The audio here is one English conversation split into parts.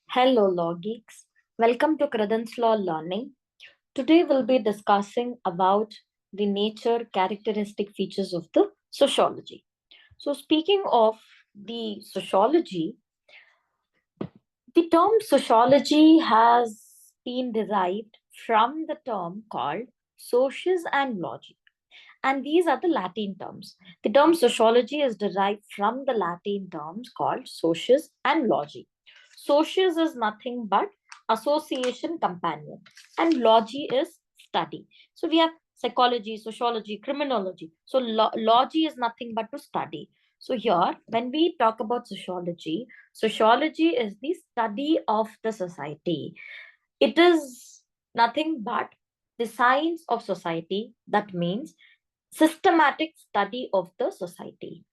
Hello, Law Geeks. Welcome to Credence Law Learning. Today we'll be discussing about the nature characteristic features of the sociology. So, speaking of the sociology, the term sociology has been derived from the term called socius and logi. And these are the Latin terms. The term sociology is derived from the Latin terms called socius and logi. Socius is nothing but association companion, and logi is study. So we have psychology, sociology, criminology. So logi is nothing but to study. So here, when we talk about sociology, sociology is the study of the society. It is nothing but the science of society. That means systematic study of the society.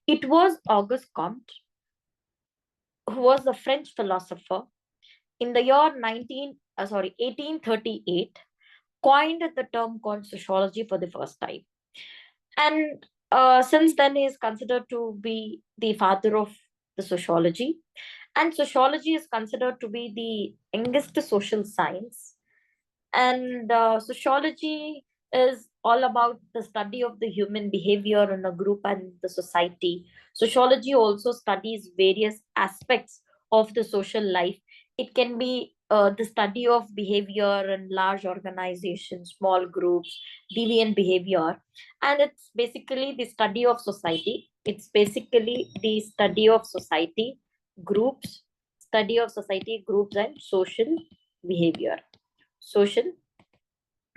It was Auguste Comte, who was a French philosopher, in the year 1838, coined the term called sociology for the first time. And since then, he is considered to be the father of the sociology. And sociology is considered to be the youngest social science. And sociology is all about the study of the human behavior in a group and the society. Sociology also studies various aspects of the social life. It can be the study of behavior in large organizations, small groups, deviant behavior. And it's basically the study of society. It's basically the study of society, groups, and social behavior. Social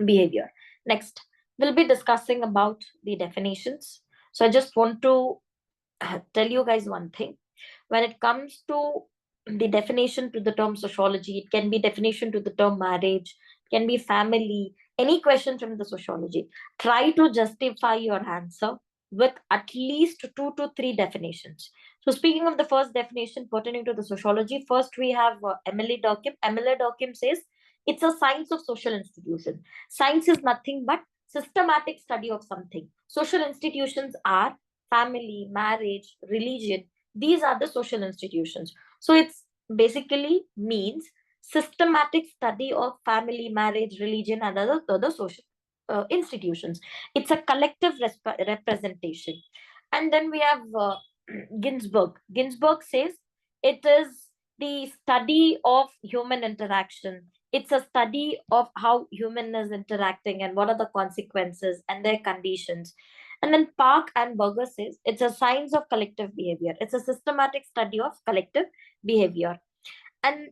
behavior. Next, we'll be discussing about the definitions. So I just want to tell you guys one thing. When it comes to the definition to the term sociology, it can be definition to the term marriage, it can be family, any question from the sociology. Try to justify your answer with at least 2 to 3 definitions. So speaking of the first definition pertaining to the sociology, first we have Emily Durkheim. Emily Durkheim says it's a science of social institution. Science is nothing but systematic study of something. Social institutions are family, marriage, religion. These are the social institutions. So it's basically means systematic study of family, marriage, religion, and other social institutions. It's a collective representation. And then we have Ginsburg. Ginsburg says it is the study of human interaction. It's a study of how human is interacting and what are the consequences and their conditions. And then Park and Berger says it's a science of collective behavior. It's a systematic study of collective behavior. And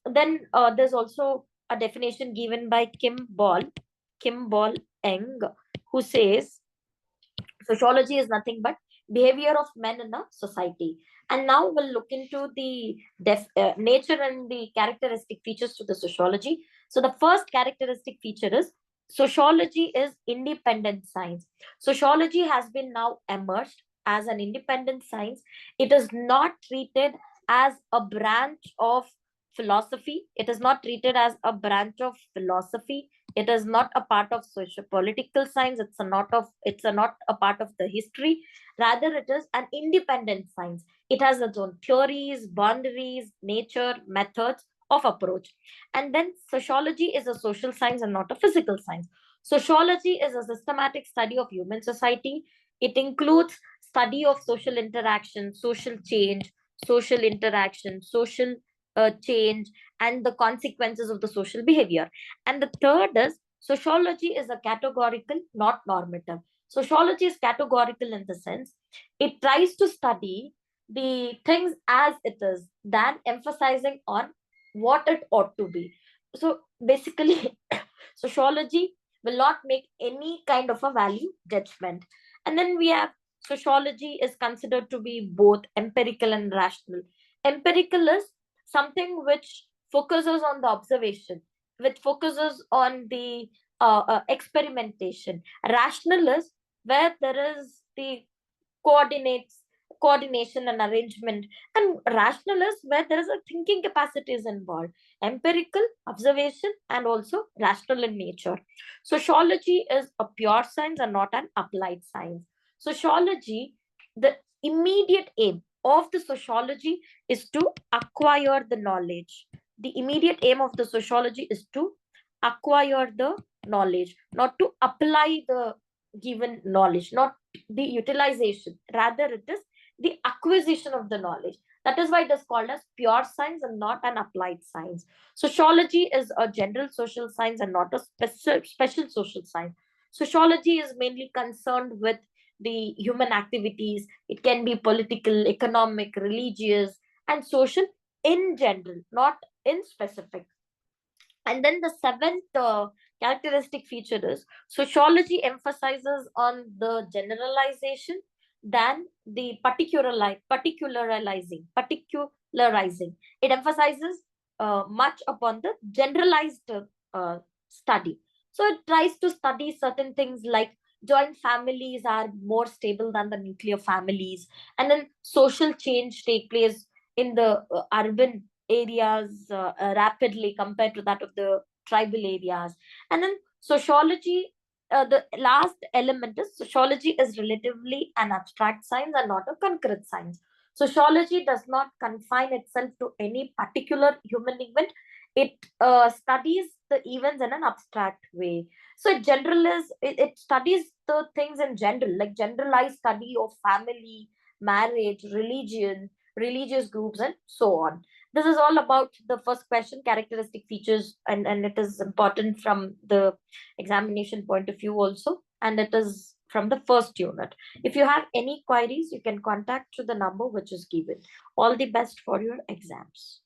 then there's also a definition given by Kim Ball Eng, who says sociology is nothing but behavior of men in a society. And now we'll look into the nature and the characteristic features to the sociology. So the first characteristic feature is sociology is independent science. Sociology has been now emerged as an independent science. It is not treated as a branch of philosophy. It is not treated as a branch of philosophy. It is not a part of social political science. It's a not a part of the history. Rather, it is an independent science. It has its own theories, boundaries, nature, methods of approach. And then sociology is a social science and not a physical science. Sociology is a systematic study of human society. It includes study of social interaction, social change, social interaction, social change, and the consequences of the social behavior. And the third is sociology is a categorical, not normative. Sociology is categorical in the sense it tries to study the things as it is than emphasizing on what it ought to be. So basically, sociology will not make any kind of a value judgment. And then we have sociology is considered to be both empirical and rational. Empirical is something which focuses on the observation, which focuses on the experimentation. Rational is where there is the coordinates coordination and arrangement, and rational is where there is a thinking capacity is involved. Empirical observation and also rational in nature. Sociology is a pure science and not an applied science. Sociology, the immediate aim of the sociology is to acquire the knowledge. The immediate aim of the sociology is to acquire the knowledge, not to apply the given knowledge, not the utilization. Rather, it is the acquisition of the knowledge. That is why it is called as pure science and not an applied science. Sociology is a general social science and not a special social science. Sociology is mainly concerned with the human activities. It can be political, economic, religious, and social in general, not in specific. And then the seventh characteristic feature is sociology emphasizes on the generalization than the particularizing. It emphasizes much upon the generalized study. So it tries to study certain things like joint families are more stable than the nuclear families, and then social change take place in the urban areas rapidly compared to that of the tribal areas. And then sociology, the last element is sociology is relatively an abstract science and not a concrete science. Sociology does not confine itself to any particular human event. It studies the events in an abstract way. So it studies the things in general, like generalized study of family, marriage, religion, religious groups, and so on. This is all about the first question, characteristic features, and it is important from the examination point of view also, and it is from the first unit. If you have any queries, you can contact to the number which is given. All the best for your exams.